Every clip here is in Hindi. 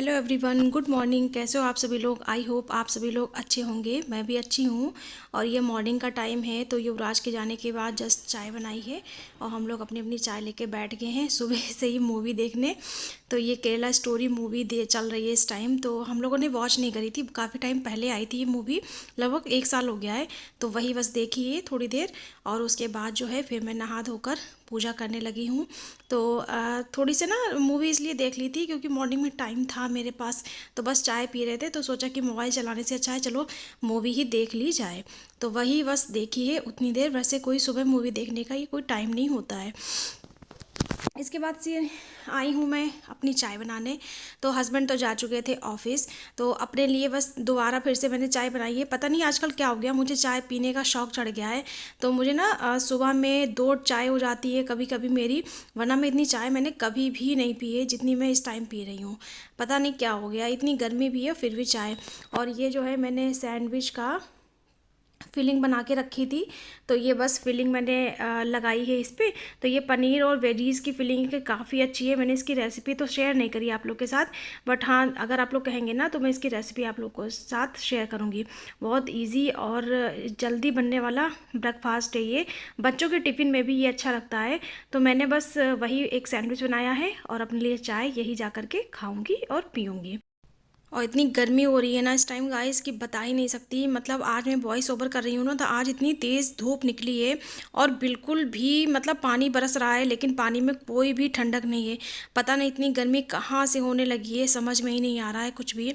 Hello everyone, good morning. कैसे हो आप सभी लोग? आई होप आप सभी लोग अच्छे होंगे। मैं भी अच्छी हूँ। और ये मॉर्निंग का टाइम है तो युवराज के जाने के बाद जस्ट चाय बनाई है और हम लोग अपनी अपनी चाय लेके बैठ गए हैं सुबह से ही मूवी देखने। तो ये केरला स्टोरी मूवी दे चल रही है इस टाइम, तो हम लोगों ने वॉच नहीं करी थी, काफ़ी टाइम पहले आई थी ये मूवी, लगभग 1 साल हो गया है। तो वही बस देखी है थोड़ी देर और उसके बाद जो है फिर मैं नहा धोकर पूजा करने लगी हूँ। तो थोड़ी सी ना मूवी इसलिए देख ली थी क्योंकि मॉर्निंग में टाइम था मेरे पास, तो बस चाय पी रहे थे तो सोचा कि मोबाइल चलाने से अच्छा है चलो मूवी ही देख ली जाए। तो वही बस देखी है उतनी देर। वैसे कोई सुबह मूवी देखने का ये कोई टाइम नहीं होता है। इसके बाद से आई हूँ मैं अपनी चाय बनाने। तो हस्बैंड तो जा चुके थे ऑफिस, तो अपने लिए बस दोबारा फिर से मैंने चाय बनाई है। पता नहीं आजकल क्या हो गया, मुझे चाय पीने का शौक़ चढ़ गया है। तो मुझे ना सुबह में 2 चाय हो जाती है कभी कभी मेरी, वरना मैं इतनी चाय मैंने कभी भी नहीं पी है जितनी मैं इस टाइम पी रही हूँ। पता नहीं क्या हो गया, इतनी गर्मी भी है फिर भी चाय। और ये जो है मैंने सैंडविच का फिलिंग बना के रखी थी, तो ये बस फिलिंग मैंने लगाई है इस पे। तो ये पनीर और वेजीज़ की फिलिंग के काफ़ी अच्छी है। मैंने इसकी रेसिपी तो शेयर नहीं करी आप लोग के साथ, बट हाँ अगर आप लोग कहेंगे ना तो मैं इसकी रेसिपी आप लोग को साथ शेयर करूँगी। बहुत इजी और जल्दी बनने वाला ब्रेकफास्ट है ये, बच्चों के टिफ़िन में भी ये अच्छा लगता है। तो मैंने बस वही एक सैंडविच बनाया है और अपने लिए चाय यही जा कर के खाऊँगी और पीऊँगी। और इतनी गर्मी हो रही है ना इस टाइम गाइस कि बता ही नहीं सकती। मतलब आज मैं वॉइस ओवर कर रही हूँ ना, तो आज इतनी तेज़ धूप निकली है और बिल्कुल भी मतलब पानी बरस रहा है लेकिन पानी में कोई भी ठंडक नहीं है। पता नहीं इतनी गर्मी कहाँ से होने लगी है, समझ में ही नहीं आ रहा है कुछ भी।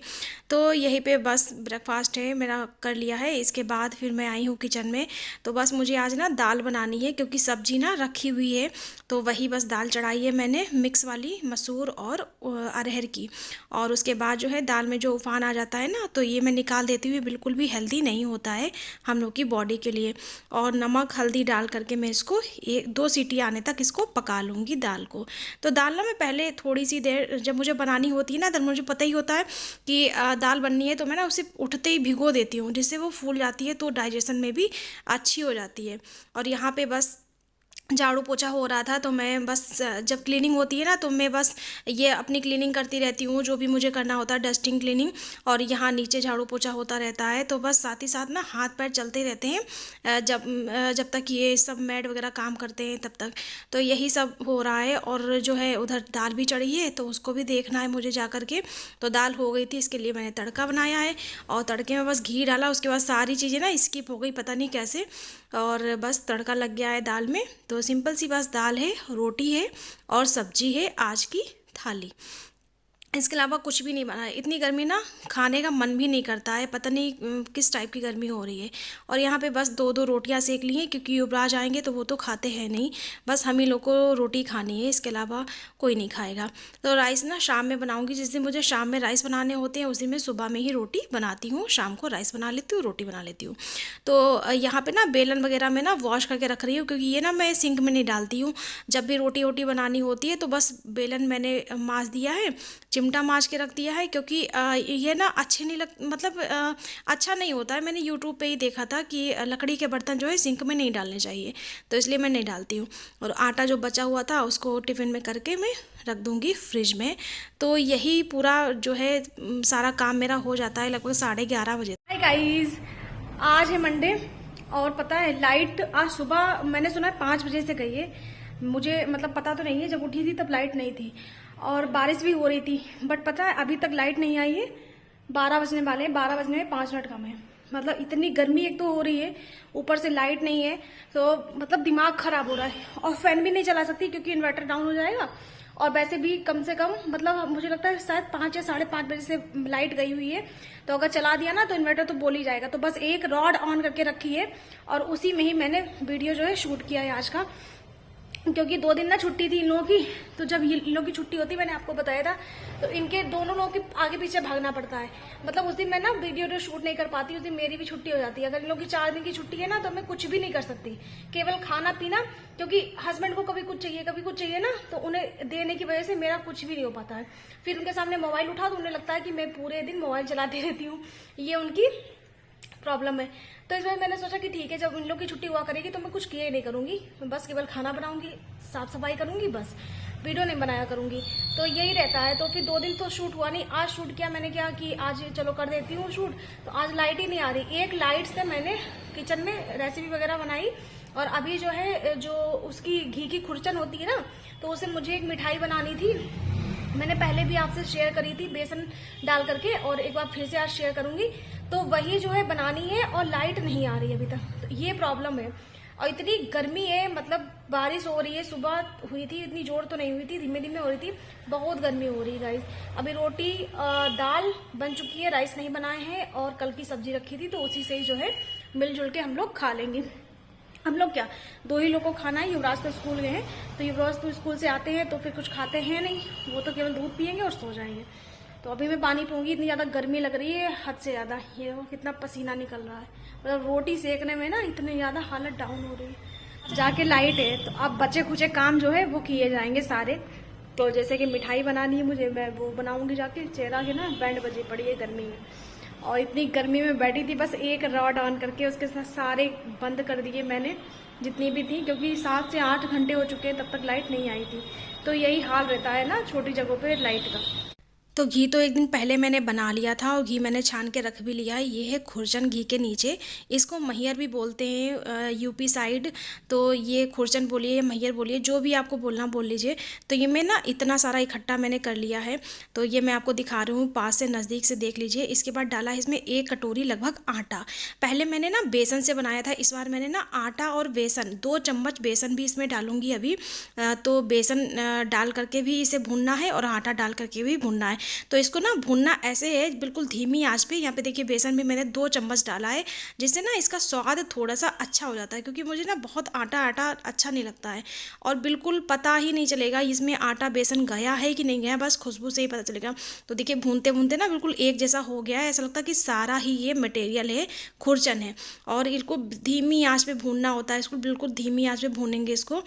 तो यहीं पे बस ब्रेकफास्ट है मेरा कर लिया है। इसके बाद फिर मैं आई हूँ किचन में। तो बस मुझे आज ना दाल बनानी है क्योंकि सब्जी ना रखी हुई है, तो वही बस दाल चढ़ाई है मैंने मिक्स वाली, मसूर और अरहर की। और उसके बाद जो है दाल में जो उफान आ जाता है ना, तो ये मैं निकाल देती हूँ, बिल्कुल भी हेल्दी नहीं होता है हम लोग की बॉडी के लिए। और नमक हल्दी डाल करके मैं इसको 1-2 सीटी आने तक इसको पका लूँगी दाल को। तो दाल ना मैं पहले थोड़ी सी देर जब मुझे बनानी होती है ना, तब मुझे पता ही होता है कि दाल बननी है, तो मैं ना उसे उठते ही भिगो देती हूँ जिससे वो फूल जाती है, तो डाइजेशन में भी अच्छी हो जाती है। और यहाँ पे बस झाड़ू पोछा हो रहा था, तो मैं बस जब क्लीनिंग होती है ना तो मैं बस ये अपनी क्लीनिंग करती रहती हूँ, जो भी मुझे करना होता है डस्टिंग क्लीनिंग। और यहाँ नीचे झाड़ू पोछा होता रहता है, तो बस साथ ही साथ ना हाथ पैर चलते रहते हैं जब तक ये सब मैड वगैरह काम करते हैं तब तक। तो यही सब हो रहा है। और जो है उधर दाल भी चढ़ी है तो उसको भी देखना है मुझे जा कर के। तो दाल हो गई थी, इसके लिए मैंने तड़का बनाया है और तड़के में बस घी डाला, उसके बाद सारी चीज़ें ना स्किप हो गई पता नहीं कैसे, और बस तड़का लग गया है दाल में। तो सिंपल सी बस दाल है, रोटी है और सब्जी है आज की थाली। इसके अलावा कुछ भी नहीं बना है। इतनी गर्मी ना खाने का मन भी नहीं करता है, पता नहीं किस टाइप की गर्मी हो रही है। और यहाँ पे बस 2-2 रोटियाँ सेक ली हैं क्योंकि युवराज आएंगे तो वो तो खाते हैं नहीं, बस हम ही लोग को रोटी खानी है, इसके अलावा कोई नहीं खाएगा। तो राइस ना शाम में बनाऊँगी, जिस दिन मुझे शाम में राइस बनाने होते हैं उस दिन मैं सुबह में ही रोटी बनाती हूँ, शाम को राइस बना लेती हूँ, रोटी बना लेती हूँ। तो यहाँ पर ना बेलन वगैरह में ना वॉश करके रख रही हूँ क्योंकि ये ना मैं सिंक में नहीं डालती हूँ। जब भी रोटी वोटी बनानी होती है तो बस बेलन मैंने माँज दिया है, चिमटा माँज के रख दिया है, क्योंकि ये ना अच्छे नहीं लग मतलब अच्छा नहीं होता है। मैंने यूट्यूब पे ही देखा था कि लकड़ी के बर्तन जो है सिंक में नहीं डालने चाहिए, तो इसलिए मैं नहीं डालती हूँ। और आटा जो बचा हुआ था उसको टिफ़िन में करके मैं रख दूँगी फ्रिज में। तो यही पूरा जो है सारा काम मेरा हो जाता है लगभग 11:30 बजे। हाय गाइस, आज है मंडे और पता है लाइट आज सुबह मैंने सुना है 5 बजे से गई है। मुझे मतलब पता तो नहीं है, जब उठी थी तब लाइट नहीं थी और बारिश भी हो रही थी, बट पता है अभी तक लाइट नहीं आई है। 12 बजने वाले हैं, 12 बजने में 5 मिनट कम है। मतलब इतनी गर्मी एक तो हो रही है, ऊपर से लाइट नहीं है, तो मतलब दिमाग खराब हो रहा है। और फैन भी नहीं चला सकती क्योंकि इन्वर्टर डाउन हो जाएगा। और वैसे भी कम से कम मतलब मुझे लगता है शायद 5 या 5:30 बजे से लाइट गई हुई है, तो अगर चला दिया ना तो इन्वर्टर तो बोल ही जाएगा। तो बस एक रॉड ऑन करके रखी है और उसी में ही मैंने वीडियो जो है शूट किया है आज का, क्योंकि 2 दिन ना छुट्टी थी इन लोगों की। तो जब इन लोगों की छुट्टी होती मैंने आपको बताया था, तो इनके दोनों लोगों के आगे पीछे भागना पड़ता है। मतलब उस दिन मैं ना वीडियो शूट नहीं कर पाती, उस दिन मेरी भी छुट्टी हो जाती है। अगर इन लोगों की 4 दिन की छुट्टी है ना तो मैं कुछ भी नहीं कर सकती, केवल खाना पीना, क्योंकि हस्बैंड को कभी कुछ चाहिए कभी कुछ चाहिए ना, तो उन्हें देने की वजह से मेरा कुछ भी नहीं हो पाता है। फिर उनके सामने मोबाइल उठा तो उन्हें लगता है कि मैं पूरे दिन मोबाइल चलाती रहती हूँ, ये उनकी प्रॉब्लम है। तो इस बार मैंने सोचा कि ठीक है, जब इन लोग की छुट्टी हुआ करेगी तो मैं कुछ किए नहीं करूंगी, मैं बस केवल खाना बनाऊंगी, साफ सफाई करूंगी बस। वीडियो नहीं बनाया करूँगी। तो यही रहता है। तो फिर 2 दिन तो शूट हुआ नहीं। आज शूट किया मैंने, क्या कि आज चलो कर देती हूँ शूट। तो आज लाइट ही नहीं आ रही। एक लाइट से मैंने किचन में रेसिपी वगैरह बनाई। और अभी जो है, जो उसकी घी की खुरचन होती है ना, तो उसे मुझे एक मिठाई बनानी थी। मैंने पहले भी आपसे शेयर करी थी बेसन डाल करके, और एक बार फिर से आज शेयर करूंगी। तो वही जो है बनानी है, और लाइट नहीं आ रही अभी तक। तो ये प्रॉब्लम है। और इतनी गर्मी है, मतलब बारिश हो रही है, सुबह हुई थी, इतनी जोर तो नहीं हुई थी, धीमे धीमे हो रही थी। बहुत गर्मी हो रही है गाइस। अभी रोटी दाल बन चुकी है, राइस नहीं बनाए हैं, और कल की सब्जी रखी थी, तो उसी से ही जो है मिलजुल के हम लोग खा लेंगे। हम लोग क्या, 2 ही लोग को खाना है। युवराज तो स्कूल गए हैं, तो युवराज तो स्कूल से आते हैं तो फिर कुछ खाते हैं नहीं, वो तो केवल दूध पियेंगे और सो जाएंगे। तो अभी मैं पानी पीऊँगी। इतनी ज़्यादा गर्मी लग रही है, हद से ज़्यादा। ये देखो कितना पसीना निकल रहा है, मतलब रोटी सेकने में ना इतनी ज़्यादा हालत डाउन हो रही है। जाके लाइट है, तो अब बचे खुचे काम जो है वो किए जाएंगे सारे। तो जैसे कि मिठाई बनानी है मुझे, मैं वो बनाऊँगी जाके। चेहरा के ना बैंड बजी पड़ी है गर्मी में, और इतनी गर्मी में बैठी थी, बस एक रॉड ऑन करके उसके साथ सारे बंद कर दिए मैंने जितनी भी थी, क्योंकि 7 से 8 घंटे हो चुके हैं, तब तक लाइट नहीं आई थी। तो यही हाल रहता है ना छोटी जगहों पे लाइट का। तो घी तो एक दिन पहले मैंने बना लिया था, और घी मैंने छान के रख भी लिया है। ये है खुरचन घी के नीचे, इसको मैहर भी बोलते हैं यूपी साइड। तो ये खुरचन बोलिए, मैहर बोलिए, जो भी आपको बोलना बोल लीजिए। तो ये मैं ना इतना सारा इकट्ठा मैंने कर लिया है। तो ये मैं आपको दिखा रही हूँ, पास से नज़दीक से देख लीजिए। इसके बाद डाला है इसमें 1 कटोरी लगभग आटा। पहले मैंने ना बेसन से बनाया था, इस बार मैंने ना आटा और बेसन, 2 चम्मच बेसन भी इसमें डालूंगी अभी। तो बेसन डाल करके भी इसे भूनना है, और आटा डाल करके भी भूनना है। तो इसको ना भूनना ऐसे है, बिल्कुल धीमी आंच पे। यहाँ पे देखिए बेसन भी मैंने 2 चम्मच डाला है, जिससे ना इसका स्वाद थोड़ा सा अच्छा हो जाता है, क्योंकि मुझे ना बहुत आटा आटा अच्छा नहीं लगता है। और बिल्कुल पता ही नहीं चलेगा इसमें आटा बेसन गया है कि नहीं गया, बस खुशबू से ही पता चलेगा। तो देखिए भूनते भूनते ना बिल्कुल एक जैसा हो गया है, ऐसा लगता है कि सारा ही ये मटेरियल है, खुरचन है। और इसको धीमी आंच पे भूनना होता है, इसको बिल्कुल धीमी आंच पे भूनेंगे इसको।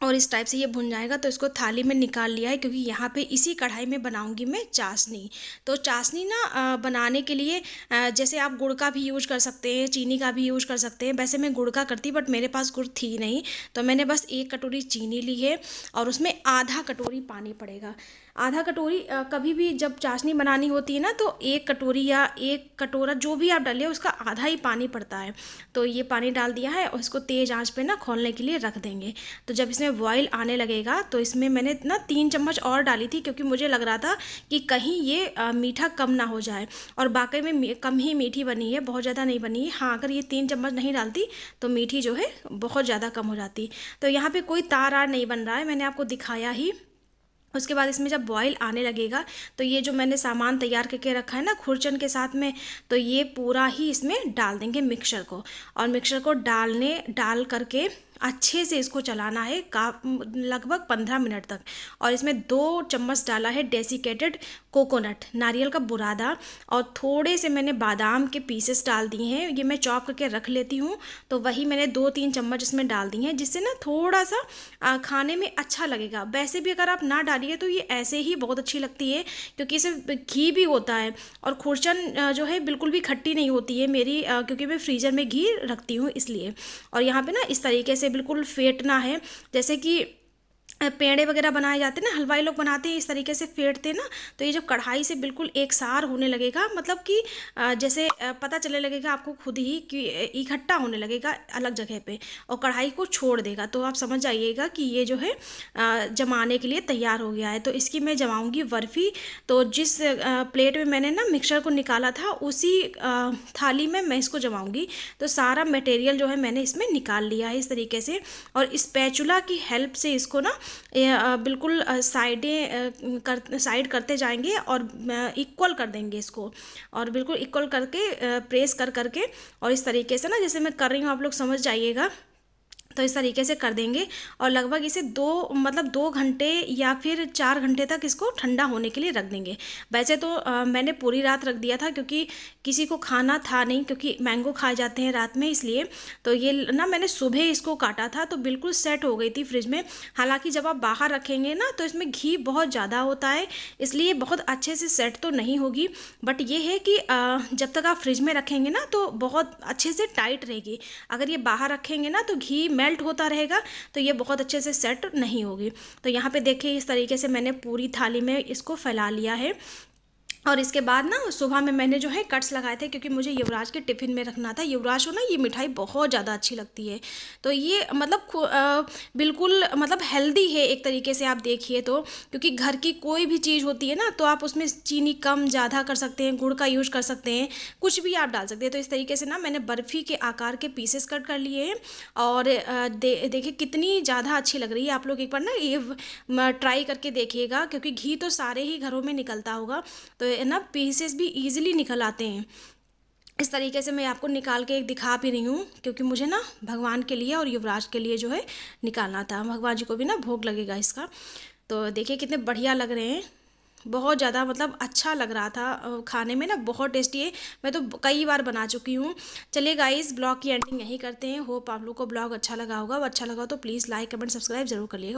और इस टाइप से ये भुन जाएगा। तो इसको थाली में निकाल लिया है, क्योंकि यहाँ पे इसी कढ़ाई में बनाऊंगी मैं चाशनी। तो चाशनी ना बनाने के लिए जैसे आप गुड़ का भी यूज कर सकते हैं, चीनी का भी यूज कर सकते हैं। वैसे मैं गुड़ का करती, बट मेरे पास गुड़ थी नहीं, तो मैंने बस 1 कटोरी चीनी ली है, और उसमें आधा कटोरी पानी पड़ेगा। आधा कटोरी कभी भी जब चाशनी बनानी होती है ना, तो 1 कटोरी या 1 कटोरा जो भी आप डालिए, उसका आधा ही पानी पड़ता है। तो ये पानी डाल दिया है, और इसको तेज़ आंच पे ना खोलने के लिए रख देंगे। तो जब इसमें बॉयल आने लगेगा, तो इसमें मैंने ना 3 चम्मच और डाली थी, क्योंकि मुझे लग रहा था कि कहीं ये मीठा कम ना हो जाए। और वाकई में कम ही मीठी बनी है, बहुत ज़्यादा नहीं बनी है। हाँ, अगर ये 3 चम्मच नहीं डालती तो मीठी जो है बहुत ज़्यादा कम हो जाती। तो यहाँ पे कोई तार आर नहीं बन रहा है, मैंने आपको दिखाया ही। उसके बाद इसमें जब बॉईल आने लगेगा, तो ये जो मैंने सामान तैयार करके रखा है ना खुरचन के साथ में, तो ये पूरा ही इसमें डाल देंगे मिक्सचर को। और मिक्सचर को डाल करके अच्छे से इसको चलाना है लगभग 15 मिनट तक। और इसमें 2 चम्मच डाला है डेसिकेटेड कोकोनट, नारियल का बुरादा, और थोड़े से मैंने बादाम के पीसेस डाल दिए हैं। ये मैं चॉप करके रख लेती हूँ, तो वही मैंने 2-3 चम्मच इसमें डाल दिए हैं, जिससे ना थोड़ा सा खाने में अच्छा लगेगा। वैसे भी अगर आप ना डालिए तो ये ऐसे ही बहुत अच्छी लगती है, क्योंकि इसमें घी भी होता है। और खुरचन जो है बिल्कुल भी खट्टी नहीं होती है मेरी, क्योंकि मैं फ्रीज़र में घी रखती हूँ इसलिए। और यहाँ पे ना इस तरीके से बिल्कुल फेंटना है, जैसे कि पेड़े वगैरह बनाए जाते हैं ना, हलवाई लोग बनाते हैं, इस तरीके से फेंटते हैं ना। तो ये जो कढ़ाई से बिल्कुल एक सार होने लगेगा, मतलब कि जैसे पता चलने लगेगा आपको खुद ही कि इकट्ठा होने लगेगा अलग जगह पे, और कढ़ाई को छोड़ देगा। तो आप समझ जाइएगा कि ये जो है जमाने के लिए तैयार हो गया है। तो इसकी मैं जमाऊँगी बर्फ़ी। तो जिस प्लेट में मैंने ना मिक्सचर को निकाला था, उसी थाली में मैं इसको जमाऊँगी। तो सारा मटेरियल जो है मैंने इसमें निकाल लिया है इस तरीके से, और स्पैचुला की हेल्प से इसको ना बिल्कुल साइड करते जाएंगे, और इक्वल कर देंगे इसको, और बिल्कुल इक्वल करके प्रेस कर करके, और इस तरीके से ना जैसे मैं कर रही हूँ, आप लोग समझ जाइएगा। तो इस तरीके से कर देंगे, और लगभग इसे 2 घंटे या फिर 4 घंटे तक इसको ठंडा होने के लिए रख देंगे। वैसे तो मैंने पूरी रात रख दिया था, क्योंकि किसी को खाना था नहीं, क्योंकि मैंगो खाए जाते हैं रात में, इसलिए। तो ये ना मैंने सुबह इसको काटा था, तो बिल्कुल सेट हो गई थी फ्रिज में। हालांकि जब आप बाहर रखेंगे ना, तो इसमें घी बहुत ज़्यादा होता है, इसलिए बहुत अच्छे से सेट तो नहीं होगी। बट ये है कि जब तक आप फ्रिज में रखेंगे ना, तो बहुत अच्छे से टाइट रहेगी। अगर ये बाहर रखेंगे ना, तो घी मेल्ट होता रहेगा तो ये बहुत अच्छे से सेट नहीं होगी। तो यहाँ पे देखिए इस तरीके से मैंने पूरी थाली में इसको फैला लिया है। और इसके बाद ना सुबह में मैंने जो है कट्स लगाए थे, क्योंकि मुझे युवराज के टिफ़िन में रखना था। युवराज को ना ये मिठाई बहुत ज़्यादा अच्छी लगती है। तो ये मतलब बिल्कुल मतलब हेल्दी है एक तरीके से आप देखिए तो, क्योंकि घर की कोई भी चीज़ होती है ना तो आप उसमें चीनी कम ज़्यादा कर सकते हैं, गुड़ का यूज़ कर सकते हैं, कुछ भी आप डाल सकते हैं। तो इस तरीके से ना मैंने बर्फ़ी के आकार के पीसेस कट कर लिए हैं। और देखिए कितनी ज़्यादा अच्छी लग रही है। आप लोग एक बार ना ये ट्राई करके देखिएगा, क्योंकि घी तो सारे ही घरों में निकलता होगा, तो है ना पीसेस भी इजीली निकल आते हैं। इस तरीके से मैं आपको निकाल के एक दिखा भी रही हूँ, क्योंकि मुझे ना भगवान के लिए और युवराज के लिए जो है निकालना था। भगवान जी को भी ना भोग लगेगा इसका। तो देखिए कितने बढ़िया लग रहे हैं, बहुत ज़्यादा मतलब अच्छा लग रहा था खाने में ना, बहुत टेस्टी है। मैं तो कई बार बना चुकी हूँ। चलिए गाइस, ब्लॉग की एंडिंग यहीं करते हैं। होप आप लोग को ब्लॉग अच्छा लगा होगा। अच्छा लगा तो प्लीज़ लाइक कमेंट सब्सक्राइब जरूर कर लिएगा।